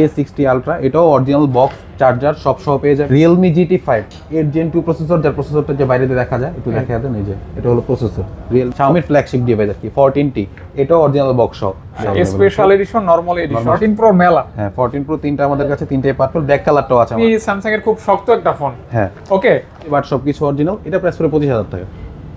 A60 ultra, এটাও original box charger সব সহ পেয়ে যায়। Realme GT5 8 Gen 2 প্রসেসর, যার প্রসেসরটা যে বাইরে দিয়ে দেখা যায়, একটু দেখা দেন, এই যে এটা হলো প্রসেসর। Xiaomi ফ্ল্যাগশিপ ডিভাইস আর কি 14T, এটাও অরিজিনাল বক্স সহ। Special edition, normal edition, 14 pro মেলা। হ্যাঁ 14 প্রো তিনটা আমাদের কাছে, তিনটাই পার্পল, ব্ল্যাক কালারটাও আছে। এই স্যামসাং এর খুব শক্ত একটা ফোন। হ্যাঁ ওকে, এবার সবকিছু অরিজিনাল। এটা প্রাইস পড়ে 25,000 টাকা।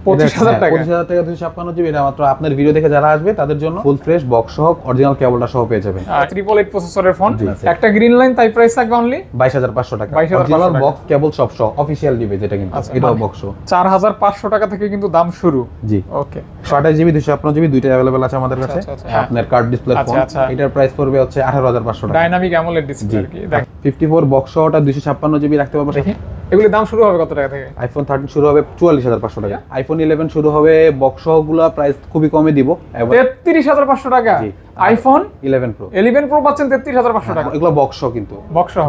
25,000 টাকা, 25,000 টাকা 256 জিবি। এটা মাত্র আপনার ভিডিও দেখে যারা আসবে তাদের জন্য ফুল ফ্রেশ বক্স সহ অরিজিনাল কেবলটা সহ পেয়ে যাবেন। 888 প্রসেসরের ফোন, একটা গ্রিন লাইন, তাই প্রাইস থাকবে অনলি 22,500 টাকা। 22,500 অরিজিনাল বক্স কেবল সব সহ অফিশিয়াল ডিভাইস এটা কিন্তু, এটাও বক্স সহ 4,500 টাকা থেকে কিন্তু দাম শুরু। জি ওকে, 28 জিবি 256 জিবি দুইটা अवेलेबल আছে আমাদের কাছে। আপনার কার্ড ডিসপ্লে ফোন, এটার প্রাইস পড়বে হচ্ছে 18,500 টাকা। ডাইনামিক অ্যামোলেড ডিসপ্লে আর কি। দেখ 54 বক্স সহটা 256 জিবি রাখতে পারবো। দেখি এগুলোর দাম শুরু হবে কত টাকা থেকে? আইফোন 13 শুরু হবে 44,500 টাকা। আইফোন 11 শুরু হবে বক্স সহগুলো প্রাইস খুবই কমে দিব, 33,500 টাকা। আইফোন 11 প্রো 11 প্রো পাচ্ছেন 33,500 টাকা। এগুলো বক্স সহ কিন্তু,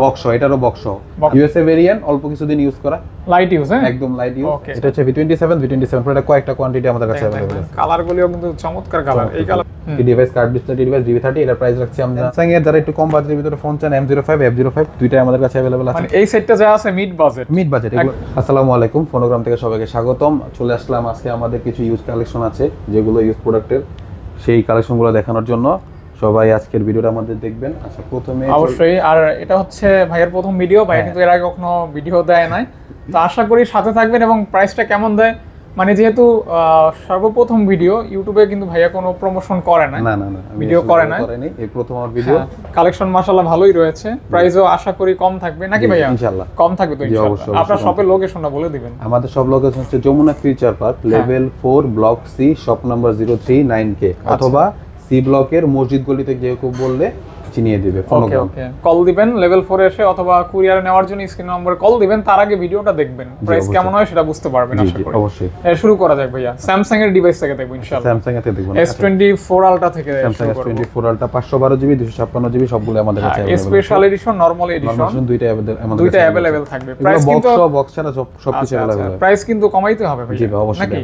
বক্স এটারও বক্স সহ। ইউএসএ ভেরিয়েন্ট, অল্প কিছুদিন ইউজ করা, লাইট ইউজ। হ্যাঁ একদম লাইট ইউজ। এটা হচ্ছে V27 প্রো, এটা কয়েকটা কোয়ান্টিটি আমাদের কাছে अवेलेबल আছে। কালারগুলিও কিন্তু চমৎকার কালার। এই colour device card display device DV30, এটার প্রাইস রাখছি আমরা। স্যামসাং এর যারা একটু কম বাজেটের ভিতরে ফোন চান, M05 F05 দুইটাই আমাদের কাছে अवेलेबल আছে। মানে এই সেটটা যা আছে মিড বাজেট এগুলো। আসসালামু আলাইকুম, ফোনোগ্রাম থেকে সবাইকে স্বাগতম। চলে আসলাম আজকে আমাদের কিছু ইউজ কালেকশন আছে, যেগুলো ইউজ প্রোডাক্টের, সেই কালেকশনগুলো দেখানোর জন্য সবাই আজকের ভিডিওটা আমাদের দেখবেন। আচ্ছা প্রথমে অবশ্যই, আর এটা হচ্ছে ভাইয়ের প্রথম ভিডিও, ভাই কিন্তু এর আগে কখনো ভিডিও দেয় নাই, তো আশা করি সাথে থাকবেন। এবং প্রাইসটা কেমন দেয়, মানে যেহেতু সর্বপ্রথম ভিডিও ইউটিউবে, কিন্তু ভাইয়া কোনো প্রমোশন করে না, ভিডিও করে না, এই প্রথম আমার ভিডিও। কালেকশন মাশাআল্লাহ ভালোই রয়েছে, প্রাইসও আশা করি কম থাকবে নাকি ভাইয়া? ইনশাআল্লাহ কম থাকবে তো ইনশাআল্লাহ। আপনার শপের লোকেশনটা বলে দিবেন। আমাদের সব লোকেশন হচ্ছে Jamuna future park, level 4 block C, shop number 039K, অথবা সি ব্লকের মসজিদ গলিতে গিয়ে কেউ বললে চিনিয়ে দিবে। ওকে ওকে, কল দিবেন লেভেল 4 এসে, অথবা কুরিয়ারে নেওয়ার জন্য স্ক্রিন নম্বরে কল দিবেন। তার আগে ভিডিওটা দেখবেন, প্রাইস কেমন হয় সেটা বুঝতে পারবেন আশা করি। অবশ্যই শুরু করা যাক ভাইয়া। স্যামসাং এর ডিভাইস থেকে দেখব ইনশাআল্লাহ। স্যামসাং এর থেকে দেখব S24 আলট্রা থেকে। Samsung S24 ultra 512 GB 256 GB সবগুলো আমাদের কাছে available. Special edition, normal edition দুইটা अवेलेबल থাকবে। প্রাইস কিন্তু বক্স ছাড়া সবকিছু अवेलेबल। প্রাইস কিন্তু কমাইতে হবে ভাইয়া। জি অবশ্যই।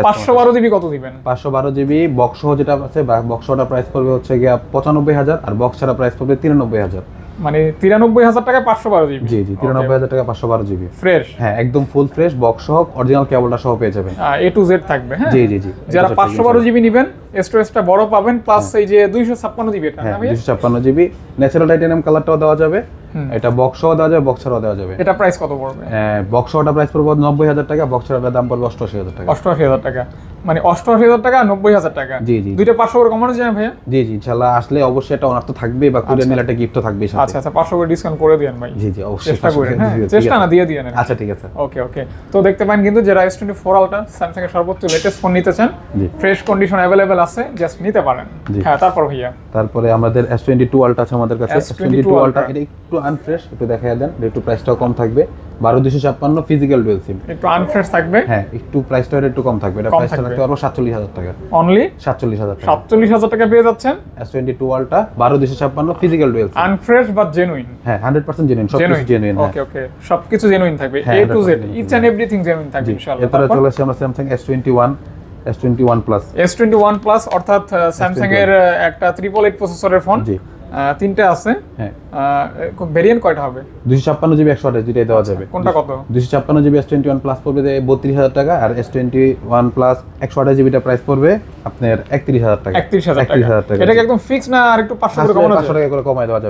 512 জিবি কত দিবেন? 512 জিবি বক্স সহ যেটা আছে, বক্সটা প্রাইস পড়বে হচ্ছে গিয়া 95,000, আর বক্স ছাড়া প্রাইস পড়বে 93,000। মানে 93,000 টাকায় 512 জিবি। জি 93,000 টাকা 512 জিবি ফ্রেশ। হ্যাঁ একদম ফুল ফ্রেশ বক্স সহ অরিজিনাল কেবলটা সহ পেয়ে যাবেন। A to Z থাকবে। হ্যাঁ জি যারা 512 জিবি নেবেন, স্টোরেজটা বড় পাবেন, প্লাস এই যে 256 জিবি, এটা হ্যাঁ 256 জিবি ন্যাচারাল টাইটানিয়াম কালারটাও দেওয়া যাবে। এটা বক্স সহ দেওয়া যাবে, বক্স ছাড়াও দেওয়া যাবে। এটা প্রাইস কত পড়বে? বক্স সহটা প্রাইস পড়বে 90,000 টাকা, বক্স ছাড়াটা দাম পড়বে 88,000 টাকা। 88,000 টাকা, মানে 88,000 টাকা 90,000 টাকা। জি দুইটা 500 করে কমানো যায় ভাইয়া? জি ইনশাআল্লাহ, আসলে অবশ্যই এটা অনার তো থাকবে, বা কুরিয়ার নিলে একটা গিফটও থাকবে সাথে। আচ্ছা 500 করে ডিসকাউন্ট করে দেন ভাই। জি অবশ্যই চেষ্টা করেন। হ্যাঁ চেষ্টা না, দিয়ে দিয়েন। আচ্ছা ঠিক আছে। ওকে তো দেখতে পান কিন্তু যারা S24 আলট্রা স্যামসাং এর সর্বোচ্চ লেটেস্ট ফোন নিতে চান, ফ্রেশ কন্ডিশন अवेलेबल আছে, জাস্ট নিতে পারেন। হ্যাঁ তারপর ভাইয়া তারপরে আমাদের S22 আলট্রা আছে আমাদের কাছে। S22 আলট্রা এটা একটু আনফ্রেশ, একটু দেখায় দেন, একটু প্রাইসটাও কম থাকবে। 12,256 ফিজিক্যাল ডুয়াল সিম, একটু আনফ্রেশ থাকবে। হ্যাঁ একটু প্রাইসটা একটু কম থাকবে। এটা প্রাইসটা রাখতে পারবো 47,000 টাকা। অনলি 47,000 টাকা। 47,000 টাকা পেয়ে যাচ্ছেন S22 ultra 12,256 physical dual SIM, আনফ্রেশ but genuine. হ্যাঁ 100% জেনুইন, সবকিছু জেনুইন। ওকে সবকিছু জেনুইন থাকবে, A to Z each and everything genuine থাকবে ইনশাআল্লাহ। এরপরে চলে আসি আমরা Samsung S21 plus. S21 plus অর্থাৎ স্যামসাং এর একটা 888 প্রসেসরের ফোন। জি তিনটা আছে। হ্যাঁ ভেরিয়েন্ট কয়টা হবে? 256 জিবি 128 দুইটাই দেওয়া যাবে। কোনটা কত? 256 জিবি S21 প্লাস পড়বে 32,000 টাকা, আর S21 প্লাস 128 জিবিটা প্রাইস পড়বে আপনার 31,000 টাকা। 31,000 টাকা। এটা কি একদম ফিক্স না, আর একটু 500 করে কমানো যাবে? 500 টাকা করে কমাই দেওয়া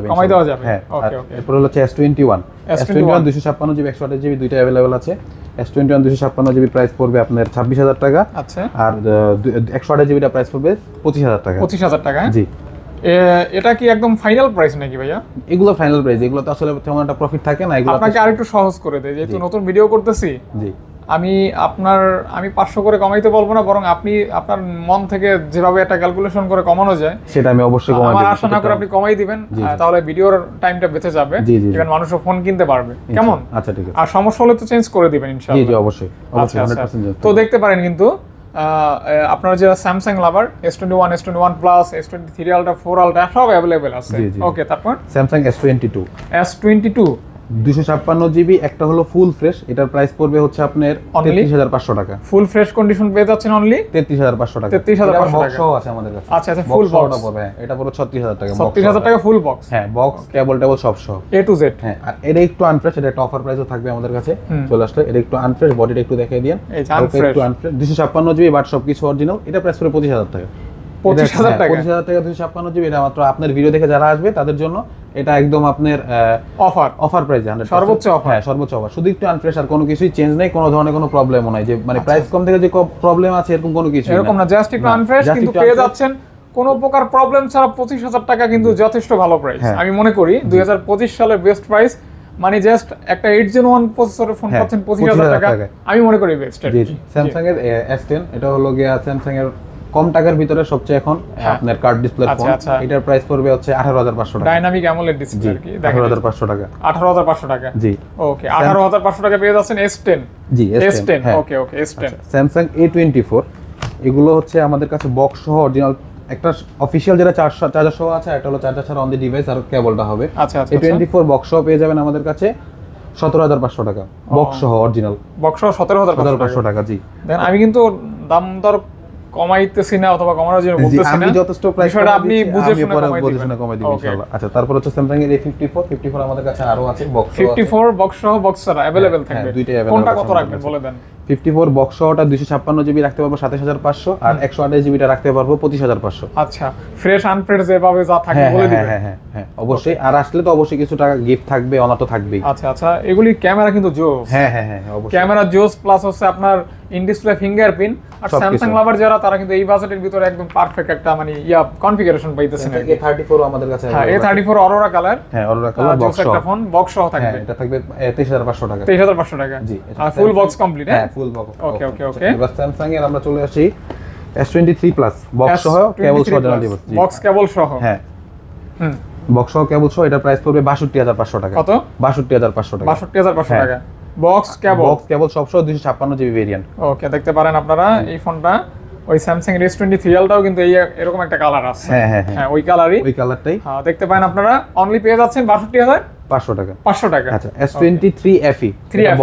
যাবে। হ্যাঁ ওকে এরপর হচ্ছে S21 256 জিবি 128 জিবি দুইটা अवेलेबल আছে। S21 256 জিবি প্রাইস পড়বে আপনার 26,000 টাকা। আচ্ছা, আর 128 জিবিটা প্রাইস পড়বে 25,000 টাকা। 25,000 টাকা। জি এটা কি একদম ফাইনাল প্রাইস নাকি ভাইয়া? এগুলো ফাইনাল প্রাইস, এগুলো তো আসলে তেমন একটা প্রফিট থাকে না। এগুলো আপনাকে আরেকটু সহজ করে দেই, যেহেতু নতুন ভিডিও করতেছি। জি আমি 500 করে কমাইতে বলবো না, বরং আপনি আপনার মন থেকে যেভাবে একটা ক্যালকুলেশন করে কমানো যায় সেটা আমি অবশ্যই কমাই দেব। আমার আশা না করে আপনি কমাই দিবেন, তাহলে ভিডিওর টাইমটা বেঁচে যাবে, ইভেন মানুষও ফোন কিনতে পারবে। কেমন? আচ্ছা ঠিক আছে। আর সমস্যা হলে তো চেঞ্জ করে দিবেন ইনশাআল্লাহ। জি অবশ্যই 100%। তো দেখতে পারেন কিন্তু আপনারা যারা স্যামসাং লাভার, S21 S21 plus, S23 ultra 4 ultra সব अवेलेबल আছে। ওকে তারপর স্যামসাং S22 256 জিবি, একটা হলো ফুল ফ্রেশ, এটার প্রাইস পড়বে হচ্ছে আপনার 33,500 টাকা। ফুল ফ্রেশ কন্ডিশন পেয়ে যাচ্ছেন অনলি 33,500 টাকা। 33,500 বক্স সহ আছে আমাদের কাছে। আচ্ছা ফুল বক্স পড়বে, হ্যাঁ এটা পুরো 36,000 টাকা। 36,000 টাকা ফুল বক্স। হ্যাঁ বক্স কেবল টেবল সব সহ A to Z। হ্যাঁ আর এটা একটু আনফ্রেশ, এটা একটা অফার প্রাইসও থাকবে আমাদের কাছে। চলে আসলে এটা একটু আনফ্রেশ, বডিটা একটু দেখিয়ে দিন। একটু আনফ্রেশ 256 জিবি বাট সবকিছু অরিজিনাল। এটা প্রাইস পড়বে 25,000 টাকা। 25,000 টাকা 25,000 টাকা 256 জিবি। এটা মাত্র আপনার ভিডিও দেখে যারা আসবে তাদের জন্য এটা একদম আপনার অফার প্রাইসে 100% সর্বোচ্চ অফার। হ্যাঁ সর্বোচ্চ অফার। শুধু একটু আনফ্রেশ, আর কোনো কিছুই চেঞ্জ নাই, কোনো ধরনের কোনো প্রবলেমও নাই যে মানে প্রাইস কম থেকে যে প্রবলেম আছে এরকম কোনো কিছু না, এরকম না, জাস্ট একটু আনফ্রেশ কিন্তু পেয়ে যাচ্ছেন কোনো প্রকার প্রবলেম ছাড়া। 25,000 টাকা কিন্তু যথেষ্ট ভালো প্রাইস। আমি মনে করি 2025 সালের বেস্ট প্রাইস, মানে জাস্ট একটা 8 Gen 1 প্রসেসরের ফোন পাচ্ছেন 25,000 টাকা, আমি মনে করি বেস্ট। স্যামসাং এর S10 এটা হলো গিয়া স্যামসাং এর কম টাকার ভিতরে সবচেয়ে এখন আপনার কার্ড ডিসপ্লে ফোন। এটার প্রাইস পড়বে হচ্ছে 18,500 টাকা। ডাইনামিক অ্যামোলেড ডিসপ্লে আর কি, 18,500 টাকা। 18,500 টাকা জি ওকে। 18,500 টাকা পেয়ে যাচ্ছেন S10। জি S10 ওকে S10। স্যামসাং A24 এগুলো হচ্ছে আমাদের কাছে বক্স সহ অরিজিনাল, একটা অফিশিয়াল যেটা চার্জার সহ আছে, একটা হলো চার্জার ছাড়া অন দি ডিভাইস আর কেবলটা হবে। A24 বক্স সহ পেয়ে যাবেন আমাদের কাছে 17,500 টাকা বক্স সহ অরিজিনাল। বক্স সহ 17,500 টাকা। জি দেখেন আমি কিন্তু দাম দর কমাইতেছি না অথবা কমানোর জন্য বলতেছি না, আমি যথেষ্ট প্রাইস বিষয়টা আপনি বুঝে শুনে কমাই দিবেন ইনশাআল্লাহ। আচ্ছা তারপর হচ্ছে স্যামসাং এর A54 আমাদের কাছে আরো আছে বক্স 54 বক্স সহ বক্স ছাড়া अवेलेबल থাকবে। দুইটাই अवेलेबल। কোনটা কত রাখবেন বলে দেন। 54 বক্স সহটা 256 জিবি রাখতে পারবো 27,500, আর 128 জিবিটা রাখতে পারবো 25,500। আচ্ছা ফ্রেশ আনফ্রেশ যেভাবে যা থাকবে বলে দিবেন। হ্যাঁ অবশ্যই, আর আসলে তো অবশ্যই কিছু টাকা গিফট থাকবে, অনা তো থাকবেই। আচ্ছা এগুলি ক্যামেরা কিন্তু জোস। হ্যাঁ অবশ্যই ক্যামেরা জোস প্লাস হচ্ছে আপনার ইন ডিসপ্লে ফিঙ্গারপ্রিন্ট। আর স্যামসাং লাভার যারা তারা কিন্তু এই বাজেটের ভিতরে একদম পারফেক্ট একটা মানে কনফিগারেশন পাইতেছেন। A34 আমাদের কাছে হ্যাঁ A34 অরোরা কালার। হ্যাঁ অরোরা কালার বক্স একটা ফোন বক্স সহ থাকবে। এটা থাকবে 23,500 টাকা। 23,500 টাকা। জি আর ফুল বক্স কমপ্লিট। হ্যাঁ ফুল বক্স। ওকে এবার স্যামসাং এর আমরা চলে আসি S23 প্লাস বক্স সহ কেবল সহ ডিভাইস। বক্স কেবল সহ। হ্যাঁ বক্স সহ কেবল সহ এটার প্রাইস পড়বে 62,500 টাকা। কত? 62,500 টাকা। 62,500 টাকা বক্স কেবল সব সহ 256 জিবি ভেরিয়েন্ট। ওকে দেখতে পারেন আপনারা এই ফোনটা। ওই স্যামসাং এর S23 Ultra কিন্তু এরকম একটা কালার আছে। হ্যাঁ ওই কালারটাই। হ্যাঁ দেখতে পারেন আপনারা অনলি পেয়ে যাচ্ছেন 62,500 টাকা। 500 টাকা। আচ্ছা S23 FE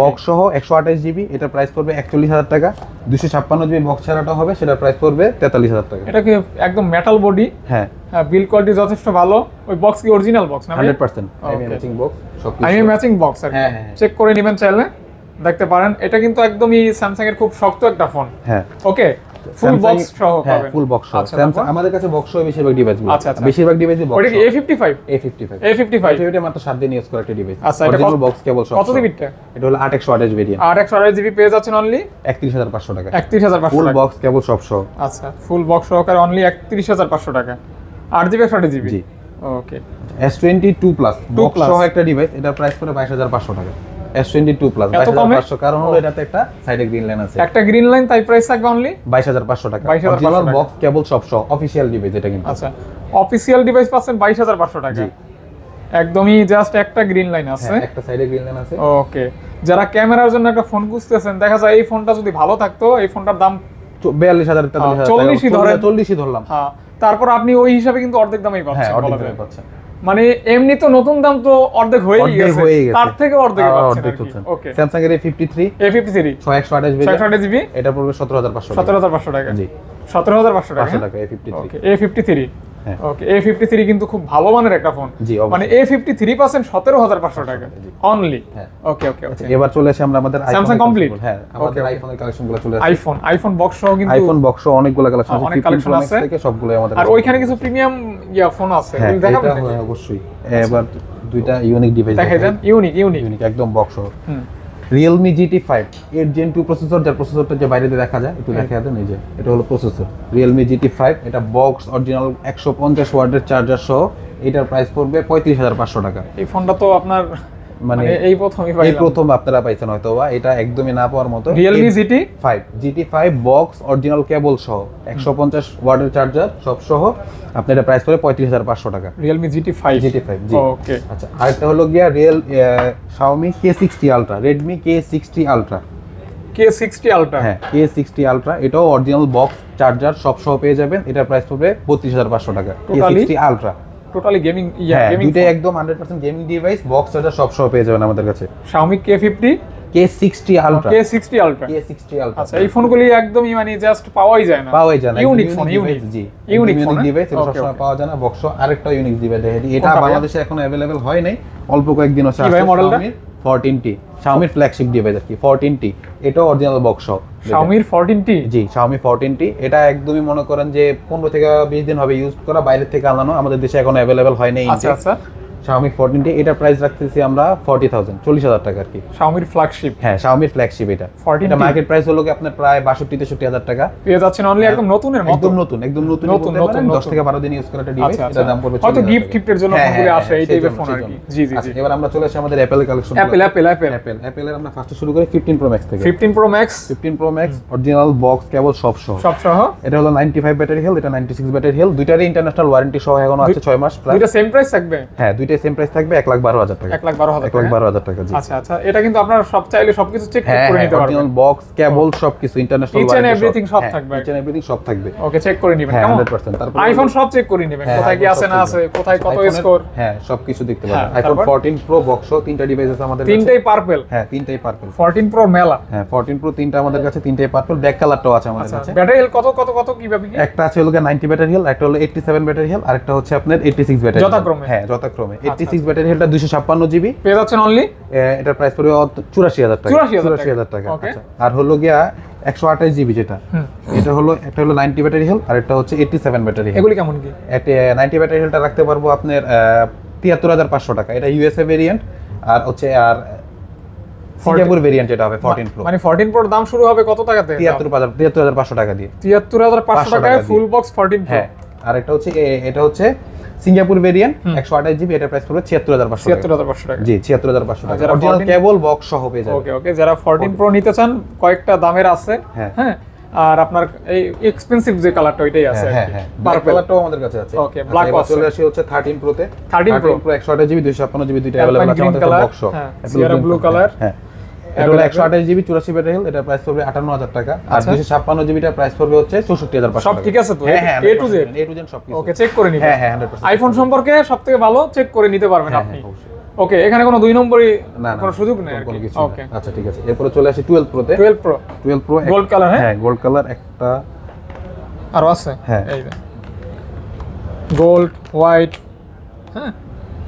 বক্স সহ 128 জিবি, এটা প্রাইস পড়বে 41,000 টাকা। 256 জিবি বক্স ছাড়াটা হবে, সেটার প্রাইস পড়বে 43,000 টাকা। এটা কি একদম মেটাল বডি? হ্যাঁ বিল্ড কোয়ালিটি যথেষ্ট ভালো। ওই বক্স কি অরিজিনাল বক্স না? 100% ম্যাচিং বক্স সবকিছু। ম্যাচিং বক্স আর চেক করে নেবেন চাইলে দেখতে পারেন। এটা কিন্তু একদমই স্যামসাং এর খুব শক্ত একটা ফোন। হ্যাঁ ওকে ফুল বক্স সহ পাবেন। ফুল বক্স সহ স্যামসাং আমাদের কাছে বক্স সহ বেশিরভাগ ডিভাইসগুলো। বেশিরভাগ ডিভাইসই বক্স। ওটা কি A55 এটা মাত্র 7 দিন ইউজ করা একটা ডিভাইস। আচ্ছা এটা অরিজিনাল বক্স কেবল সহ। কত জিবিটা? এটা হলো 8/128 ভেরিয়েন্ট। 8/128 জিবি পেয়ে যাচ্ছেন অনলি 31,500 টাকা। 31,500 ফুল বক্স কেবল সব সহ। আচ্ছা ফুল বক্স সহকারে অনলি 31,500 টাকা। 8GB GB. জি ওকে S22 প্লাস বক্স সহ একটা ডিভাইস, এটার প্রাইস পড়ে 22,500 টাকা। S22 প্লাস 22,500, কারণ হলো এটাতে একটা সাইডে গ্রিন লাইন আছে। একটা গ্রিন লাইন, তাই প্রাইস থাকবে অনলি 22,500 টাকা। অরিজিনাল বক্স কেবল সব সহ অফিশিয়াল ডিভাইস এটা কিন্তু। আচ্ছা অফিশিয়াল ডিভাইস পাচ্ছেন 22,500 টাকা। একদমই জাস্ট একটা গ্রিন লাইন আছে, একটা সাইডে গ্রিন লাইন আছে। ওকে যারা ক্যামেরার জন্য একটা ফোন খুঁজতেছেন, দেখা যায় এই ফোনটা যদি ভালো থাকতো, এই ফোনটার দাম 42,000 43,000 40ই ধরলাম। হ্যাঁ তারপর আপনি ওই হিসাবে কিন্তু অর্ধেক দামেই পাচ্ছেন। হ্যাঁ অর্ধেক দামে পাচ্ছেন। মানে এমনি তো নতুন দাম তো অর্ধেক হয়েই গেছে, তার থেকে অর্ধেক পাচ্ছেন। ওকে স্যামসাং এর A53 128 জিবি এটা পড়বে 17,500 টাকা। জি 17,500 টাকা A53। ওকে A53 ওকে A53 কিন্তু খুব ভালো মানের একটা ফোন। মানে A53 পাচ্ছেন 17,500 টাকা অনলি। ওকে এবার চলে আসি আমরা আমাদের স্যামসাং কমপ্লিট। হ্যাঁ আমাদের আইফোনের কালেকশনগুলো চলে আসে। আইফোন বক্স সহ কিন্তু আইফোন বক্স সহ অনেকগুলো কালেকশন আছে। অনেক কালেকশন আছে থেকে সবগুলো আমাদের। আর ওইখানে কিছু প্রিমিয়াম ফোন আছে, দেখাবেন? অবশ্যই। এবার দুইটা ইউনিক ডিভাইস দেখাই দেন। ইউনিক একদম বক্স সহ। Realme GT5 8 Gen 2 প্রসেসর, যার প্রসেসরটা যে বাইরে দেখা যায়, একটু দেখাই দেন। এই যে এটা হলো প্রসেসর Realme GT5, এটা বক্স অরিজিনাল 150 ওয়াটের চার্জার সহ। এটার প্রাইস পড়বে 35,500 টাকা। এই ফোনটা তো আপনার মানে এই প্রথম আপনারা পাইছেন হয়তো, বা এটা একদমই না পাওয়ার মতো। Realme GT5 বক্স অরিজিনাল কেবল সহ 150 ওয়াটের চার্জার সব সহ, আপনার এটা প্রাইস পড়বে 35,500 টাকা। Realme GT5 জি ওকে। আচ্ছা আরেকটা হলো গিয়া Xiaomi K60 Ultra, Redmi K60 Ultra। হ্যাঁ K60 Ultra, এটাও অরিজিনাল বক্স চার্জার সব সহ পেয়ে যাবেন। এটার প্রাইস পড়বে 32,500 টাকা। K60 Ultra টোটালি গেমিং হ্যাঁ গেমিং দুইটাই একদম 100% গেমিং ডিভাইস, বক্স চার্জার সব সহ পেয়ে যাবেন আমাদের কাছে। Xiaomi K50 K60 Ultra, K60 Ultra। K60 Ultra আচ্ছা এই ফোনগুলি একদমই মানে জাস্ট পাওয়াই যায় না, পাওয়াই যায় না, ইউনিক ফোন, ডিভাইস, জি ইউনিক ইউনিক ফোন ডিভাইস, এটা ওকে সবসময় পাওয়া যায় না। বক্স আরেকটা ইউনিক ডিভাইস দেখে দিই, এটা কোনটা ভাইয়া? বাংলাদেশে এখন अवेलेबल হয় নাই, অল্প কয়েকদিন হচ্ছে কি ভাই আসছে। মডেলটা? Xiaomi 14T, Xiaomi flagship device আর কি 14T, এটা অরিজিনাল বক্স সহ। Xiaomi 14T। জি Xiaomi 14T, এটা একদমই মনে করেন যে 15 থেকে 20 দিন হবে ইউজ করা, বাইরে থেকে আনানো, আমাদের দেশে এখন अवेलेबल হয় নাই। আচ্ছা আচ্ছা Xiaomi 14T এটা প্রাইস রাখতেছি আমরা 40,000, 40,000 টাকা আর কি। Xiaomi ফ্ল্যাগশিপ হ্যাঁ Xiaomi ফ্ল্যাগশিপ এটা 14T এটা মার্কেট প্রাইস হলো কি আপনার প্রায় 62-63,000 টাকা। পেয়ে যাচ্ছেন অনলি একদম নতুনের মতো, একদম নতুন, একদম নতুন, নতুন, 10 থেকে 12 দিন ইউজ করা একটা ডিভাইস, আচ্ছা, এটা দাম পড়বে হয়তো 40,000 গিফট টাকা। গিফটের জন্য হ্যাঁ, ফোনগুলি হ্যাঁ, আসে এই সেই টাইপের জন্য, ফোন সেই আর কি। জন্য। জি জি জি। আচ্ছা, এবার আমরা চলে আসি আমাদের অ্যাপেল কালেকশন। অ্যাপেল আমরা ফার্স্টে শুরু করি 15 Pro Max থেকে। 15 Pro Max 15 Pro Max original box কেবল সব সহ। সব সহ। এটা হলো 95 ব্যাটারি হেলথ, এটা 96 ব্যাটারি হেলথ, দুইটারই ইন্টারন্যাশনাল ওয়ারেন্টি সহ এখনো আছে 6 মাস প্লাস। দুইটা সেম প্রাইস থাকবে? হ্যাঁ দুইটাই সেম প্রাইস থাকবে 1,12,000 টাকা। 1,12,000 টাকা। 1,12,000 টাকা, জি। আচ্ছা আচ্ছা, এটা কিন্তু আপনারা সব চাইলে সবকিছু চেক হ্যাঁ করে নিতে পারবেন। অরিজিনাল বক্স কেবল সবকিছু ইন্টারন্যাশনাল Each and everything সব থাকবে। ইচ এন্ড এভরিথিং সব থাকবে। ওকে চেক করে নেবেন হ্যাঁ, কেমন? 100%। তারপর আইফোন সব চেক করে নেবেন, হ্যাঁ, কোথায় কি iPhone আছে সব না চেক আছে, কোথায় কত iPhone-এর- স্কোর। হ্যাঁ সবকিছু দেখতে হ্যাঁ, পাবেন। আইফোন তারপর? 14 প্রো বক্স সহ তিনটা ডিভাইস আছে আমাদের কাছে। তিনটাই পার্পল। হ্যাঁ তিনটাই পার্পল। 14 Pro মেলা। হ্যাঁ 14 প্রো তিনটা আমাদের কাছে, তিনটাই পার্পল, ব্ল্যাক কালারটাও আছে আমাদের আচ্ছা কাছে। ব্যাটারি হেলথ কত কত কত কিভাবে কি? একটা আছে হলো 90 ব্যাটারি হেলথ, একটা হলো 87 ব্যাটারি হেলথ, আরেকটা হচ্ছে আপনার 86 ব্যাটারি। যথাক্রমে? হ্যাঁ যথাক্রমে। 86 ব্যাটারি হেলথটা 256 জিবি, পেয়ে যাচ্ছেন অনলি এটার প্রাইস পড়বে 84,000 টাকা। 84,000 টাকা। ওকে। আচ্ছা আর হলো গিয়া 128 জিবি যেটা, এটা হলো একটা হলো 90 ব্যাটারি হেলথ, আর একটা হচ্ছে 87 ব্যাটারি হেলথ। এগুলি কেমন কি? একটা 90 ব্যাটারি হেলথটা রাখতে পারবো আপনার 73,500 টাকা, এটা ইউএসএ ভেরিয়েন্ট, আর হচ্ছে আর সিঙ্গাপুর ভেরিয়েন্ট যেটা হবে 14 প্রো, মানে 14 Pro দাম শুরু হবে কত টাকাতে? 73,500 টাকা দিয়ে। 73,500 টাকায় ফুল বক্স 14 Pro। হ্যাঁ আর একটা হচ্ছে এটা হচ্ছে সিঙ্গাপুর ভেরিয়েন্ট 128 জিবি, এটা প্রাইস পড়বে 76,500 টাকা। 73,500 টাকা। জি 76,500 টাকা, যারা অরিজিনাল 14 কেবল বক্স সহ পেয়ে যাবেন। ওকে ওকে, যারা 14 Pro নিতে চান কয়েকটা দামের আছে। হ্যাঁ। হ্যাঁ আর আপনার এই এক্সপেন্সিভ যে কালারটা ওইটাই আছে আর হ্যাঁ কি। হ্যাঁ ব্ল্যাক কালারটাও আমাদের কাছে আছে। ওকে, আচ্ছা, black এবার আছে। চলে আসি হচ্ছে 13 প্রোতে। 13 Pro 128 জিবি 256 জিবি দুইটা Alpine अवेलेबल আছে green আমাদের color, বক্স সহ। হ্যাঁ, Apple Sierra green blue color, color। হ্যাঁ এটা হলো 128 জিবি 84 ব্যাটারি হেলথ, এটা প্রাইস পড়বে 58,000 টাকা, আর আচ্ছা। 256 জিবিটা প্রাইস পড়বে হচ্ছে 64,500 সব টাকা। ঠিক আছে তো? হ্যাঁ হ্যাঁ A to Z? A to Z সবকিছু। ওকে চেক করে নিবেন। হ্যাঁ হ্যাঁ 100%। আইফোন সম্পর্কে সবথেকে ভালো চেক করে নিতে পারবেন হ্যাঁ, আপনি। হ্যাঁ, অবশ্যই। ওকে এখানে কোনো দুই নম্বরই না না কোনো সুযোগ নেই আর কোনো কি। কিছু ওকে না। আচ্ছা ঠিক আছে, এরপরে চলে আসি 12 প্রোতে। 12 Pro 12 প্রো গোল্ড কালার। হ্যাঁ গোল্ড কালার একটা আরো আছে। হ্যাঁ। এই যে গোল্ড হোয়াইট। হ্যাঁ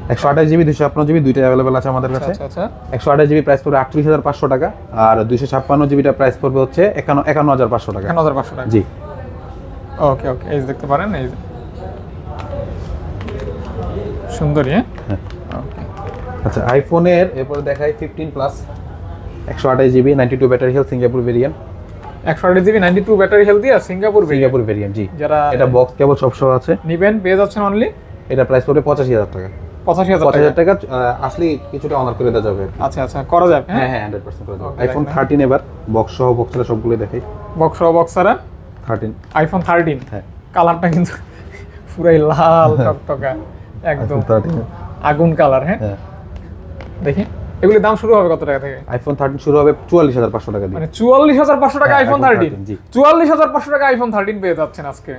128 জিবি 256 জিবি দুইটা अवेलेबल আছে আমাদের কাছে। আচ্ছা আচ্ছা 128 জিবি প্রাইস পড়বে 38,500 টাকা, আর 256 জিবিটা প্রাইস পড়বে হচ্ছে 51,500 টাকা। 51,500 টাকা। জি ওকে ওকে এই যে দেখতে পারেন, এই যে সুন্দরী। হ্যাঁ ওকে আচ্ছা আইফোনের এরপরে দেখাই 15 plus 128 GB 92 battery health Singapore variant. 128 GB 92 battery health দিয়ে সিঙ্গাপুর সিঙ্গাপুর ভেরিয়েন্ট জি, যারা এটা বক্স কেবল সব সহ আছে। নিবেন পেয়ে যাচ্ছেন অনলি এটা প্রাইস পড়বে 85,000 টাকা। 85,000 টাকা। 85,000 টাকা আসলে কিছুটা অনার করে দেওয়া যাবে। আচ্ছা আচ্ছা করা যাবে। হ্যাঁ হ্যাঁ 100% করে দেবো। Okay, আইফোন right, 13 এবার বক্স সহ বক্সটা সবগুলো দেখাই। বক্স বক্সারা 13 আইফোন 13। হ্যাঁ কালারটা কিন্তু পুরাই লাল টকটকা একদম iPhone 13 আগুন কালার। হ্যাঁ হ্যাঁ দেখি এগুলি দাম শুরু হবে কত টাকা থেকে? আইফোন 13 শুরু হবে 44,500 টাকা দিয়ে। মানে 44,500 টাকা হ্যাঁ, আইফোন iPhone 13। 13 জি। 44,500 টাকা আইফোন 13 পেয়ে যাচ্ছেন আজকে।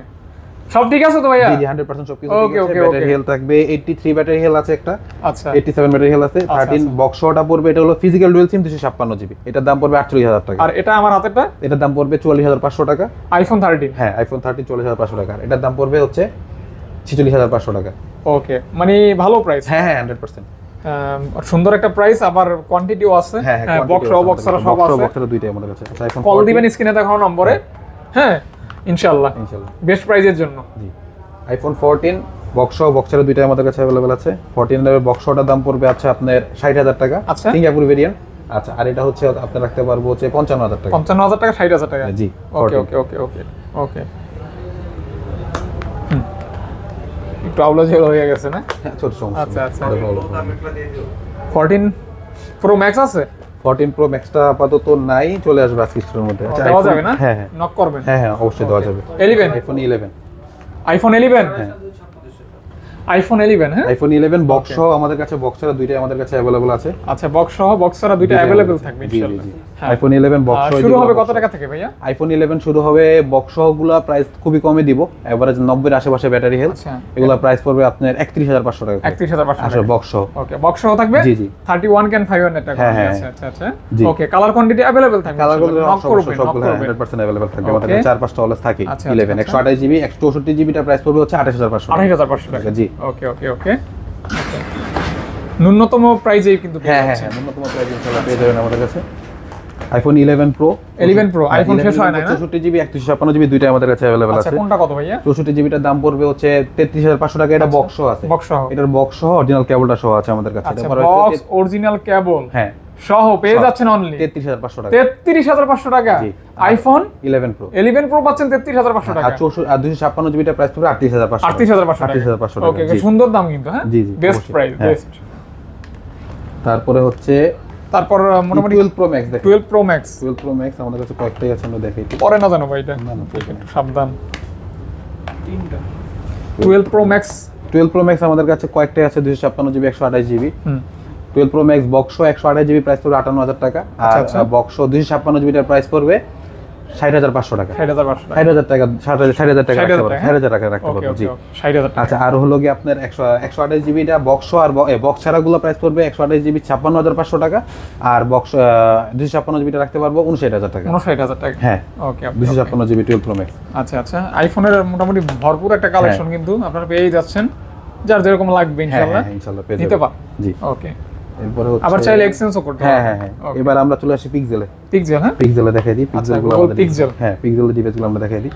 সব ঠিক আছে তো ভাইয়া? জি জি 100% সবকিছু Okay, ঠিক আছে। okay, battery okay. হেলথ থাকবে 83 ব্যাটারি হেলথ আছে একটা, আচ্ছা 87 ব্যাটারি হেলথ আছে। 13 আচ্ছা। বক্স শটা পড়বে, এটা হলো ফিজিক্যাল ডুয়াল সিম 256 জিবি, এটার দাম পড়বে 48,000 টাকা। আর এটা আমার হাতেরটা এটার দাম পড়বে 44,500 টাকা। আইফোন 13। হ্যাঁ আইফোন 13 44,500 টাকা, আর এটার দাম পড়বে হচ্ছে 46,500 টাকা। ওকে মানে ভালো প্রাইস। হ্যাঁ হ্যাঁ 100%। সুন্দর একটা প্রাইস, আবার কোয়ান্টিটিও আছে। হ্যাঁ হ্যাঁ বক্স বক্সারা সব আছে। বক্সরা দুইটাই আমাদের কাছে আছে। আইফোন কল দিবেন স্ক্রিনে দেখানো নম্বরে। হ্যাঁ ইনশাআল্লাহ ইনশাআল্লাহ বেস্ট প্রাইজের জন্য। জি আইফোন 14 বক্স বক্সের দুইটাই আমাদের কাছে अवेलेबल আছে। 14 এর বক্সটার দাম পড়বে আচ্ছা আপনার 60,000 টাকা আচ্ছা। Singapore variant. আচ্ছা আর এটা হচ্ছে আপনি রাখতে পারবো হচ্ছে 55,000 টাকা। 55,000 টাকা 60,000 টাকা। জি ওকে 14 ওকে ওকে ওকে ওকে একটু আউলা ঝোল হয়ে গেছে না? হ্যাঁ, ছোট সমস্যা আচ্ছা, আচ্ছা। এটা ভালো। 14 প্রো ম্যাক্স আছে? 14 প্রো ম্যাক্সটা আপাতত নাই, চলে আসবে আজকে স্টোরের মধ্যে। আচ্ছা দেওয়া iPhone- যাবে না? হ্যাঁ হ্যাঁ নক করবেন। হ্যাঁ হ্যাঁ অবশ্যই দেওয়া যাবে। 11 আইফোন 11 আইফোন 11। হ্যাঁ আইফোন 11 হ্যাঁ, আইফোন 11 বক্স সহ আমাদের কাছে, বক্স ছাড়া দুইটাই আমাদের কাছে अवेलेबल আছে। আচ্ছা বক্স সহ বক্স ছাড়া দুইটা अवेलेबल থাকবে ইনশাআল্লাহ। হ্যাঁ আইফোন 11 বক্স সহ শুরু হবে কত টাকা থেকে ভাইয়া? আইফোন 11 শুরু হবে বক্স সহগুলা প্রাইস খুবই কমে দিব, এভারেজ 90 এর আশেপাশে ব্যাটারি হেলথ। আচ্ছা এগুলা প্রাইস পড়বে আপনার 31500 টাকা। 31500 আসলে বক্স সহ। ওকে বক্স সহ থাকবে। জি জি 31 ক্যান 500 টাকা। হ্যাঁ, আচ্ছা আচ্ছা আচ্ছা জি। ওকে কালার কোয়ান্টিটি अवेलेबल থাকবে। কালারগুলো নক করবেন, নক সবগুলো করবেন। 100% अवेलेबल থাকবে। আমাদের Okay. কাছে 4-5টা অলস থাকে। আচ্ছা, 11 আচ্ছা। 128 জিবি 164 জিবিটা প্রাইস পড়বে হচ্ছে 28500 টাকা। 28500 টাকা। জি। ওকে ওকে ওকে ওকে ন্যূনতম প্রাইজেই কিন্তু পেয়ে হ্যাঁ হ্যাঁ যাচ্ছেন। হ্যাঁ ন্যূনতম প্রাইস ইনশাআল্লাহ পেয়ে যাবেন আমাদের কাছে। আইফোন 11 প্রো 11 Pro, আইফোন শেষ হয় নাই না? 64 জিবি 156 জিবি দুইটাই আমাদের কাছে अवेलेबल আচ্ছা আছে। কোনটা কত ভাইয়া? 64 জিবিটার দাম পড়বে হচ্ছে 33500 টাকা। এটা বক্স সহ আছে। বক্স সহ। এটার বক্স সহ অরিজিনাল কেবলটা সহ আছে আমাদের কাছে। আচ্ছা এটা পড়বে বক্স অরিজিনাল কেবল হ্যাঁ সহ পেয়ে যাচ্ছেন অনলি 33500 টাকা। 33500 টাকা। জি। আইফোন 11 প্রো 11 Pro পাচ্ছেন 33500 টাকা। আর 256 জিবিটা প্রাইস পড়বে 38500 টাকা। 38500 টাকা। 38500 টাকা। ওকে জি। সুন্দর দাম কিন্তু হ্যাঁ, জি, জি, বেস্ট অবশ্যই। প্রাইস হ্যাঁ। বেস্ট। তারপরে হচ্ছে তারপর মোটামুটি 12 প্রো ম্যাক্স দেখেন। 12 Pro Max 12 প্রো ম্যাক্স আমাদের কাছে কয়েকটাই আছে, আমরা দেখাই। পরে না জানো ভাই এটা না, না, পরে না। একটু সাবধান। 12 Pro Max 12 প্রো ম্যাক্স আমাদের কাছে কয়েকটাই আছে, 256 জিবি 128 জিবি। হুম 12 pro max box 128 GB price পড়বে 58000 টাকা। আচ্ছা, আর আচ্ছা। বক্স 256 জিবিটার প্রাইস পড়বে 60500 টাকা। 60500 টাকা। 60000 টাকা 60000 টাকা রাখতে 60,000 পারবেন। টাকা, 60000 টাকা রাখতে ওকে পারবেন। ওকে জি। 60000 টাকা। আচ্ছা আর হলো কি আপনার 128 জিবিটা বক্স আর বক্স ছাড়াগুলো প্রাইস পড়বে 128 জিবি 56500 টাকা। আর বক্স 256 জিবিটা রাখতে পারবো 59000 টাকা। 59000 টাকা। হ্যাঁ ওকে 256 জিবি 12 প্রো ম্যাক্স। আচ্ছা আচ্ছা আইফোনের মোটামুটি ভরপুর একটা কালেকশন হ্যাঁ। কিন্তু আপনারা পেয়ে যাচ্ছেন, যার যেরকম লাগবে হ্যাঁ ইনশাআল্লাহ হ্যাঁ ইনশাআল্লাহ পেয়ে নিতে যাবেন। পার। জি। ওকে এরপরে হচ্ছে আবার চাইলে এক্সচেঞ্জও করতে হ্যাঁ পারবেন। হ্যাঁ হ্যাঁ ওকে। এবার আমরা চলে আসি পিক্সেলে। পিক্সেল হ্যাঁ পিক্সেলে দেখাই দিই। পিক্সেলগুলো Google আমাদের Pixel। হ্যাঁ পিক্সেলের ডিভাইসগুলো আমরা দেখাই দিই।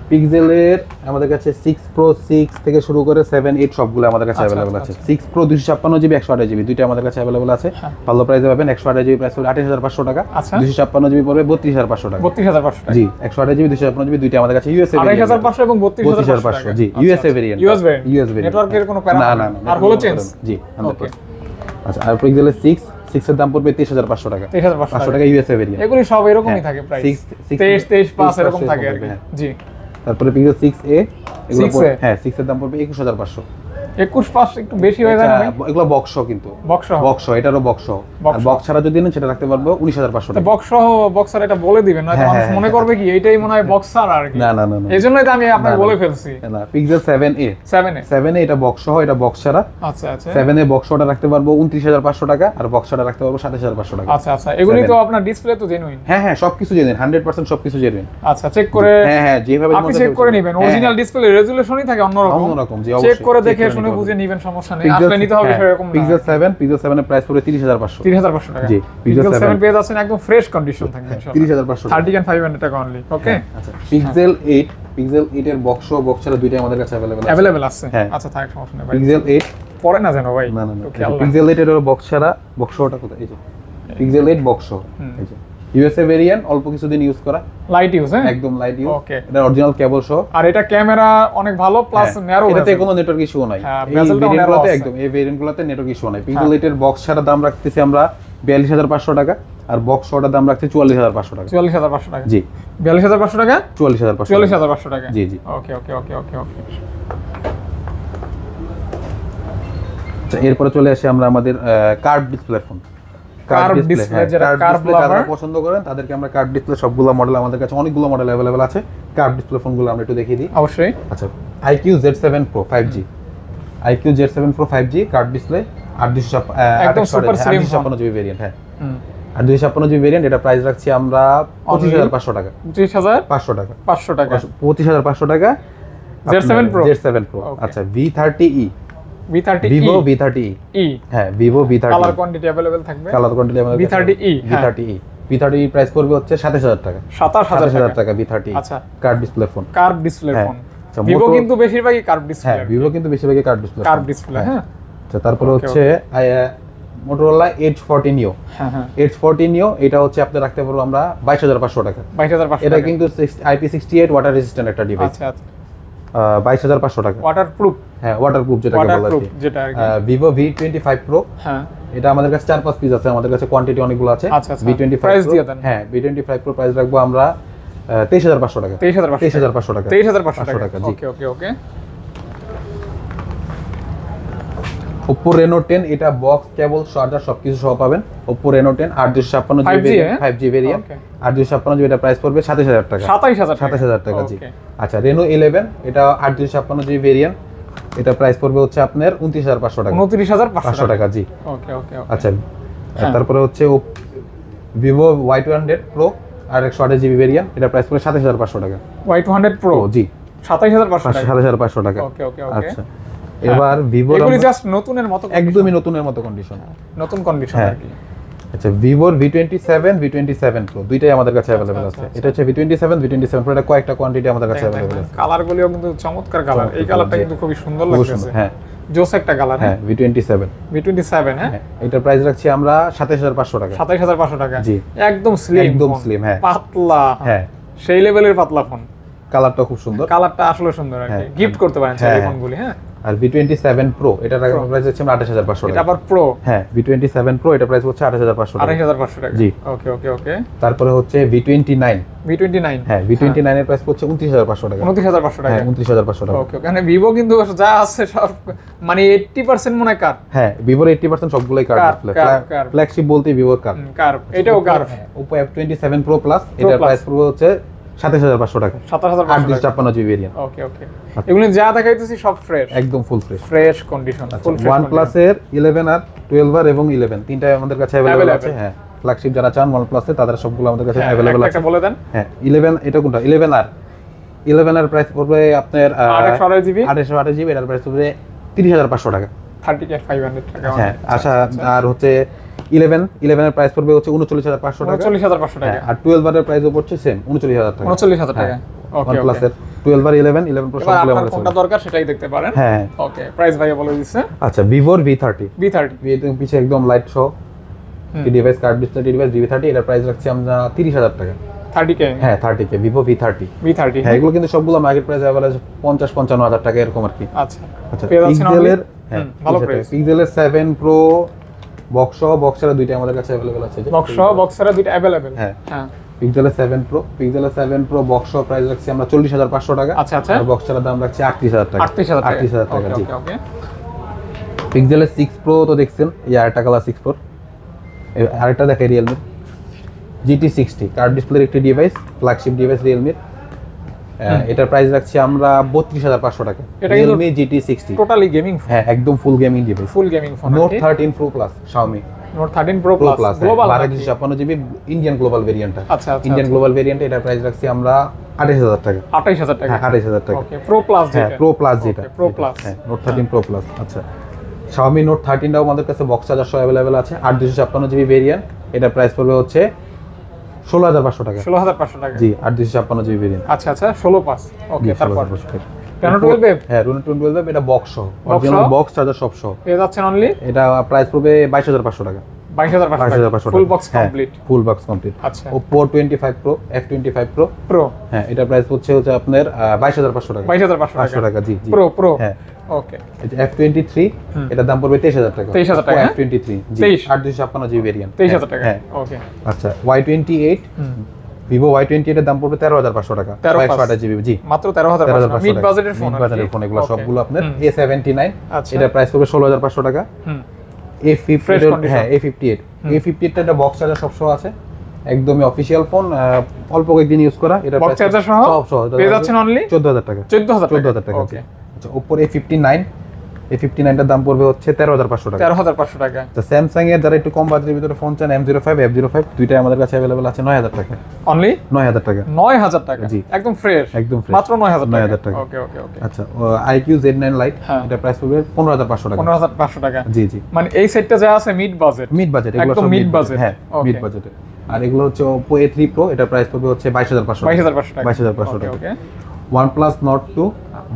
পিক্সেলের আমাদের কাছে 6 প্রো 6 থেকে শুরু করে 7 8 সবগুলো আমাদের কাছে আচ্ছা, अवेलेबल আচ্ছা, আছে। 6 প্রো 256 জিবি 128 জিবি দুইটা আমাদের কাছে अवेलेबल আছে। হ্যাঁ। ভালো প্রাইসে পাবেন। 128 জিবি প্রাইস হলো 28500 টাকা। আচ্ছা। 256 জিবি পড়বে 32500 টাকা। 32500 টাকা। জি 128 জিবি 256 জিবি দুইটা আমাদের কাছে ইউএসএ 28500 এবং 32500 32500 জি USA variant. US variant. US variant. নেটওয়ার্কের কোনো প্যারা না না না আর হলো চেঞ্জ। জি ওকে 100%। আচ্ছা আর পিক্সেলের 6 এর দাম পড়বে 23500 টাকা। 32500 500 টাকা ইউএসএ ভেরিয়েন্ট। এগুলি সব এরকমই হ্যাঁ, থাকে প্রাইস 6 23 5 এরকম থাকে আর কি। হ্যাঁ। জি তারপরে পিক্সেল 6a এগুলো 6A হ্যাঁ 6 এর দাম পড়বে 21500। 21 5 একটু বেশি হয়ে যায় না ভাই? এগুলো বক্স কিন্তু বক্স সহ। বক্স এটারও বক্স Box আর বক্স ছাড়া যদি নেন সেটা রাখতে পারবো 19500 তো টাকা। বক্স সহ বক্সার এটা বলে দিবেন না, হ্যাঁ, মানুষ হ্যাঁ, মনে হ্যাঁ। করবে কি এইটাই মনে হয় বক্সার আর কি। না না না না এইজন্যই তো আমি আপনাকে না, না। বলে ফেলছি না পিক্সেল 7a 7 এ। 7a এটা বক্স সহ, এটা বক্স ছাড়া। আচ্ছা আচ্ছা 7a বক্স সহটা রাখতে পারবো 29500 টাকা আর বক্স ছাড়া রাখতে পারবো 27500 টাকা। আচ্ছা আচ্ছা এগুলি 7A তো আপনার ডিসপ্লে তো জেনুইন। হ্যাঁ হ্যাঁ সবকিছু জেনুইন 100% সবকিছু জেনুইন। আচ্ছা চেক করে হ্যাঁ হ্যাঁ যেভাবে আপনি চেক করে নেবেন, অরিজিনাল ডিসপ্লে রেজোলিউশনই থাকে অন্যরকম। অন্যরকম, জি, চেক অবশ্যই। করে check দেখে করে শুনে নিতে বুঝে হবে। নেবেন, সমস্যা নেই। আসলে নিতে হবে সেরকম না। পিক্সেল 7 এর প্রাইস পড়বে 30500। 30500 টাকা। জি, পিক্সেল Pixel 7 পেয়ে যাচ্ছেন একদম ফ্রেশ কন্ডিশন থাকবে ইনশাআল্লাহ। 30500 টাকা। 30 and 500 টাকা অনলি। ওকে আচ্ছা পিক্সেল 8 এর বক্স সহ বক্স ছাড়া দুইটাই আমাদের কাছে अवेलेबल আছে। अवेलेबल আছে। হ্যাঁ। আচ্ছা থাক সমস্যা নেই ভাই। পিক্সেল 8 পরে না জানো ভাই। না না না একটু খেয়াল রাখবেন। পিক্সেল 8 এর বক্স ছাড়া বক্স সহটা কোথায়? এই যে পিক্সেল 8 বক্স সহ হুম। এই যে ইউএসএ ভেরিয়েন্ট, অল্প কিছুদিন ইউজ করা, লাইট ইউজ হ্যাঁ। একদম লাইট ইউজ। Okay. এটা অরিজিনাল কেবল সহ। আর এটা ক্যামেরা অনেক ভালো প্লাস ন্যারো। এটাতে কোনো নেটওয়ার্ক ইস্যু নাই। হ্যাঁ, এই bezel টাও narrow ভেরিয়েন্টগুলোতে আছে। একদম এই ভেরিয়েন্টগুলোতে নেটওয়ার্ক ইস্যু নাই। পিক্সেল 8 এর বক্স ছাড়া দাম রাখতেছি আমরা 42500 টাকা আর বক্স সহটার দাম রাখছি 44500 টাকা। 44500 টাকা। জি 42500 টাকা। 44500 44500 টাকা। জি জি। ওকে ওকে ওকে ওকে ওকে। আচ্ছা এরপরে চলে আসি আমরা আমাদের curve display phone. Curved display, যারা curve যারা lover। পছন্দ করেন তাদেরকে আমরা কার্ভ ডিসপ্লে সবগুলো মডেল আমাদের কাছে অনেকগুলো মডেল अवेलेबल আছে। কার্ভ ডিসপ্লে ফোনগুলো আমরা একটু দেখিয়ে দিই। অবশ্যই। আচ্ছা IQ Z7 Pro 5G, IQ Z7 Pro 5G curve display আর একদম super slim 256 জিবি ভেরিয়েন্ট। হ্যাঁ হুম। আর 256 জিবি ভেরিয়েন্ট, এটা প্রাইস রাখছি আমরা 25500 টাকা। 25500 টাকা 500 টাকা। 25500 টাকা। Z7 Pro? Z7 Pro Okay. আচ্ছা V30e, V30 Vivo V30e E হ্যাঁ Vivo V30e colour quantity available থাকবে। কালার কোয়ান্টিটি আমাদের V30e, হ্যাঁ। V30e প্রাইস পড়বে হচ্ছে 27000 টাকা। 27000 টাকা V30e আচ্ছা। Curve display phone. Curve display হ্যাঁ। ফোন। আচ্ছা, ভিভো Moto- কিন্তু বেশিরভাগই কার্ভ ডিসপ্লে। হ্যাঁ Vivo কিন্তু বেশিরভাগই কার্ভ ডিসপ্লে। কার্ভ ডিসপ্লে হ্যাঁ। আচ্ছা তারপরে Okay, হচ্ছে Motorola Edge 40 Neo। হ্যাঁ হ্যাঁ। Edge 40 Neo এটা হচ্ছে আপনি রাখতে পারবো আমরা 22500 টাকা। 22500 এটা টাকা। কিন্তু IP68 ওয়াটার রেজিস্ট্যান্ট একটা ডিভাইস। আচ্ছা আচ্ছা। 22500 টাকা। ওয়াটারপ্রুফ। হ্যাঁ ওয়াটারপ্রুফ যেটাকে বলা ওয়াটারপ্রুফ হয়। যেটা আর কি। Vivo V25 Pro হ্যাঁ। এটা আমাদের কাছে 4-5 পিস আছে, আমাদের কাছে কোয়ান্টিটি অনেকগুলো আছে। আচ্ছা, আচ্ছা। V25 Price Pro, দিয়ে দেন। হ্যাঁ V25 Pro প্রাইস রাখবো আমরা 23500 টাকা। 23500 23500 টাকা। 23500 টাকা। টাকা জি। ওকে ওকে ওকে। Oppo Reno 10 এটা বক্স কেবল চার্জার সবকিছু সহ পাবেন। Oppo Reno 10 856 5G, GB 5G variant, Okay. 856 GB, এটা প্রাইস পড়বে 27000 টাকা। 27000 টাকা জি। Okay. আচ্ছা Reno 11 এটা 856 জিবি ভেরিয়েন্ট, এটা প্রাইস পড়বে হচ্ছে আপনার 29500 টাকা। 29500 টাকা জি। ওকে ওকে ওকে। আচ্ছা হ্যাঁ। তারপরে হচ্ছে Vivo Y200 Pro আর 128 জিবি ভেরিয়েন্ট, এটা প্রাইস পড়বে 27500 টাকা। Y200 Pro ও জি 27500 টাকা। 27500 টাকা। ওকে ওকে ওকে। আচ্ছা এবার Vivo এগুলি জাস্ট নতুনের মতো একদমই নতুনের মতো কন্ডিশন। নতুন কন্ডিশন হ্যাঁ। আর কি। আচ্ছা Vivo V27 Pro দুইটাই আমাদের কাছে अवेलेबल আছে। এটা হচ্ছে V27 Pro, এটা কয়েকটা কোয়ান্টিটি আমাদের কাছে अवेलेबल আছে। কালারগুলিও কিন্তু চমৎকার কালার। এই কালারটা কিন্তু খুবই সুন্দর লাগতেছে। হ্যাঁ জোস একটা কালার। হ্যাঁ V27 হ্যাঁ। এটার প্রাইস রাখছি আমরা 27500 টাকা। 27500 টাকা। জি। একদম স্লিম। একদম slim, হ্যাঁ। পাতলা। হ্যাঁ সেই লেভেলের পাতলা ফোন। কালারটা খুব সুন্দর। কালারটা আসলে সুন্দর আর কি। হ্যাঁ। গিফট করতে পারেন হ্যাঁ। সেই ফোনগুলি, হ্যাঁ। আর V27 Pro এটার প্রাইস হচ্ছে 28500 এটা টাকা। আবার প্রো। হ্যাঁ V27 Pro এটা প্রাইস হচ্ছে 28500 টাকা। 28500 টাকা। জি। ওকে ওকে ওকে। তারপরে হচ্ছে V29 হ্যাঁ V29 এর প্রাইস হচ্ছে 29500 টাকা। 29500 টাকা। হ্যাঁ 29500 টাকা। ওকে ওকে। মানে ভিভো কিন্তু যা আছে সব মানে 80% মনে হয় কার। হ্যাঁ Vivo 80% সবগুলাই কার্ভ ডিসপ্লে। কার্ভ। ফ্ল্যাগশিপ বলতে Vivo কার্ভ। কার্ভ। এটাও curve. Oppo F27 Pro Plus এটার প্রাইস পড়বে হচ্ছে 27500 টাকা। 27500 টাকা। 856 জিবি ভেরিয়েন্ট। ওকে ওকে। এগুলো যা দেখাইতেছি সব ফ্রেশ। একদম full fresh. Fresh condition. Full fresh. OnePlus এর 11 আর 12 আর এবং 11 তিনটাই আমাদের কাছে अवेलेबल আছে। হ্যাঁ ফ্ল্যাগশিপ যারা চান OnePlus এর তাদের সবগুলো আমাদের কাছে अवेलेबल আছে। একটা বলে দেন। হ্যাঁ 11 এটা কোনটা 11 আর প্রাইস পড়বে আপনার 828 জিবি। 828 জিবি, এটার প্রাইস পড়বে 30500 টাকা। 30500 টাকা। হ্যাঁ আচ্ছা আর হচ্ছে 11 এর প্রাইস পড়বে হচ্ছে 39500 টাকা। 39500 টাকা। আর 12 এর প্রাইসও পড়ছে সেম 39000 টাকা। 39000 টাকা। ওকে OnePlus ওকে। এর 12 আর 11 Pro এবার সবগুলো আপনার আমাদের কোনটা কাছে। দরকার সেটাই দেখতে পারেন। হ্যাঁ ওকে। প্রাইস ভাইয়া বলে দিচ্ছে। আচ্ছা Vivo V30 V30 একদম পিছে একদম লাইট সহ device card display device V30 এটার প্রাইস রাখছি আমরা 30000 টাকা। 30k। হ্যাঁ 30k Vivo V30। হ্যাঁ। এগুলো কিন্তু সবগুলো মার্কেট প্রাইস এভারেজ 50-55000 টাকা এরকম আর কি। আচ্ছা আচ্ছা পেয়ে যাচ্ছেন পিক্সেলের হ্যাঁ ভালো প্রাইস। পিক্সেলের 7 Pro বক্স সহ বক্সের দুইটা আমাদের কাছে अवेलेबल আছে। বক্সরা দুটো अवेलेबल। হ্যাঁ হ্যাঁ। পিক্সেলের 7 Pro বক্স সহ প্রাইস রাখছি আমরা 40500 টাকা। আচ্ছা আচ্ছা। আর বক্সের দাম রাখছি 38000 টাকা। 38000 টাকা জি। ওকে ওকে। পিক্সেলের 6 Pro তো দেখছেন, এই আরেকটা কালার 6 Pro। আরেকটা দেখে Realme GT60 কার্ড ডিসপ্লের একটি ডিভাইস, ফ্ল্যাগশিপ ডিভাইস Realme। এটার প্রাইস রাখছি আমরা 32500 টাকা। এটা কিন্তু Realme GT60 totally gaming phone. হ্যাঁ একদম full gaming device. Full gaming phone. Note 13 Pro Plus Xiaomi Note 13 Pro Pro Plus Plus global 1256 GB Indian global ভেরিয়েন্টটা। আচ্ছা আচ্ছা। ইন্ডিয়ান গ্লোবাল ভেরিয়েন্টে এটার প্রাইস রাখছি আমরা 28000 টাকা। 28000 টাকা। হ্যাঁ 28000 টাকা। ওকে। প্রো প্লাস হ্যাঁ যেটা। Pro Plus যেটা। Pro Plus। হ্যাঁ Note 13 Pro Plus। আচ্ছা Xiaomi Note 13 টাও আমাদের কাছে বক্স চার্জার সহ अवेलेबल আছে। 8256 জিবি ভেরিয়েন্ট, এটার প্রাইস পড়বে হচ্ছে 16500 টাকা। 16500 টাকা। জি 8256 জিবি ভেরিয়েন্ট। আচ্ছা আচ্ছা 16 ওকে। তারপর 16500 টাকা। Reno 12 হ্যাঁ Reno 12 এটা বক্স সহ, অরিজিনাল বক্স চার্জার সব সহ। পেয়ে যাচ্ছেন অনলি এটা প্রাইস পড়বে 22500 টাকা। 22500 ফুল বক্স কমপ্লিট। ফুল বক্স কমপ্লিট। আচ্ছা। Oppo 25 Pro F25 Pro pro. হ্যাঁ এটা প্রাইস হচ্ছে আপনার 22500 টাকা। 22500 টাকা জি জি। প্রো হ্যাঁ ওকে। এটা F23 এটার দাম পড়বে 23000 টাকা। 23000 টাকা, হ্যাঁ? F23 জি 23 8256 জিবি ভেরিয়েন্ট। 23000 টাকা। হ্যাঁ ওকে। আচ্ছা Y28 Vivo Y28 এর দাম পড়বে 13500 টাকা। 13500 জিবি জি মাত্র 13500 মিড বাজেটের ফোন। মিড বাজেটের ফোন এগুলো সবগুলো আপনার হুম। A79 আচ্ছা। এটা প্রাইস পড়বে 16500 টাকা। হুম। A58 হ্যাঁ A58 টা একটা বক্স চার্জার সব সহ আছে, একদমই অফিশিয়াল ফোন, অল্প কয়েকদিন ইউজ করা। এটা বক্স চার্জার সহ সব সহ পেয়ে যাচ্ছেন অনলি 14000 টাকা। 14000 টাকা ওকে। আচ্ছা Oppo A59 টার দাম পড়বে হচ্ছে 13500 টাকা। 13500 টাকা। তো স্যামসাং এর যারা একটু কম বাজেটের ভিতরে ফোন চান M05 F05 দুইটাই আমাদের কাছে अवेलेबल আছে 9000 টাকা। অনলি 9000 টাকা। 9000 টাকা জি। একদম ফ্রেশ। একদম ফ্রেশ মাত্র 9000 টাকা। ওকে ওকে ওকে। আচ্ছা IQ Z9 Lite হ্যাঁ। এটা প্রাইস পড়বে 15500 টাকা। 15500 টাকা। জি জি মানে এই সেটটা যা আছে মিড বাজেট। মিড বাজেট, এগুলো একদম সব mid budget। হ্যাঁ Okay. মিড বাজেটে। আর এগুলো হচ্ছে Oppo A3 Pro এটা প্রাইস পড়বে হচ্ছে 22500 22500 টাকা। 22500 ওকে টাকা। ওকে। OnePlus Nord 2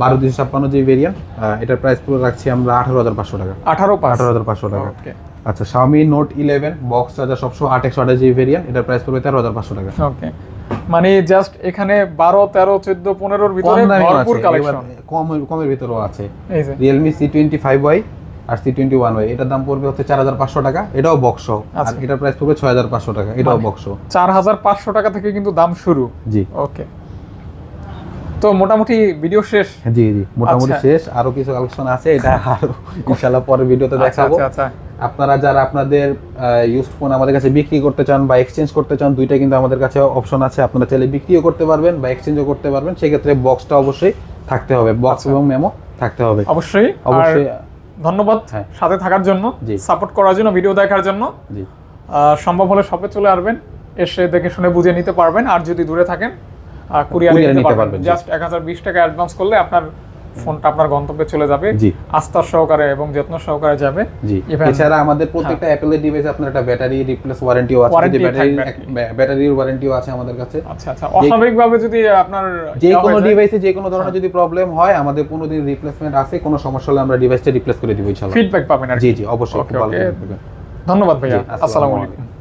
12256 জিবি ভেরিয়েন্ট, এটার প্রাইস পুরো রাখছি আমরা 18500 টাকা। 18500 টাকা। ওকে আচ্ছা Xiaomi Note 11 বক্স চার্জার সবসময় 828 জিবি ভেরিয়েন্ট, এটার প্রাইস পড়বে 13500 টাকা। ওকে। মানে জাস্ট এখানে 12 13 14 15 এর ভিতরে কম দামেও ভরপুর আছে, কালেকশন। কমের ভিতরেও আছে। এই যে Realme C25Y আর C21Y এটার দাম পড়বে হচ্ছে 4500 টাকা, এটাও বক্স সহ। আর আচ্ছা। এটার প্রাইস পড়বে 6500 টাকা, এটাও বক্স সহ। 4500 টাকা থেকে কিন্তু দাম শুরু। জি ওকে। তো মোটামুটি ভিডিও শেষ। জি জি মোটামুটি আচ্ছা। শেষ, আরো কিছু কালেকশন আছে, এটা আরো ইনশাআল্লাহ পরের ভিডিওতে আচ্ছা দেখাবো। আচ্ছা আচ্ছা আপনারা যারা আপনাদের ইউজড ফোন আমাদের কাছে বিক্রি করতে চান বা এক্সচেঞ্জ করতে চান, দুইটাই কিন্তু আমাদের কাছে অপশন আছে। আপনারা চাইলে বিক্রিও করতে পারবেন বা এক্সচেঞ্জও করতে পারবেন। সেক্ষেত্রে বক্সটা অবশ্যই থাকতে হবে, বক্স এবং মেমো থাকতে হবে অবশ্যই। অবশ্যই। ধন্যবাদ হ্যাঁ। সাথে থাকার জন্য, জি। সাপোর্ট করার জন্য, ভিডিও দেখার জন্য। জি সম্ভব হলে শপে চলে আসবেন, এসে দেখে শুনে বুঝে নিতে পারবেন। আর যদি দূরে থাকেন কুরিয়ারে কুরিয়ারে নিতে নিতে পারবেন। পারবেন, জি। জাস্ট 1020 টাকা অ্যাডভান্স করলে আপনার ফোনটা আপনার গন্তব্যে চলে যাবে, জি। আস্থার সহকারে এবং যত্ন সহকারে যাবে। জি Even- এছাড়া আমাদের প্রত্যেকটা অ্যাপেলের ডিভাইসে আপনার একটা ব্যাটারি রিপ্লেস ওয়ারেন্টিও আছে, Warranty ব্যাটারির ওয়ারেন্টিও আছে আমাদের কাছে। আচ্ছা আচ্ছা, অস্বাভাবিকভাবে যদি আপনার যে কোনো ডিভাইসে যে কোনো ধরনের যদি প্রবলেম হয়, আমাদের 15 দিন রিপ্লেসমেন্ট আছে, কোনো সমস্যা হলে আমরা ডিভাইসটা রিপ্লেস করে দিব ইনশাআল্লাহ। ফিডব্যাক পাবেন আর কি। জি জি অবশ্যই, খুব Okay, ভালো okay. থাকবেন। ধন্যবাদ ভাইয়া, জি, আসসালামু আসসালামু আলাইকুম। আলাইকুম।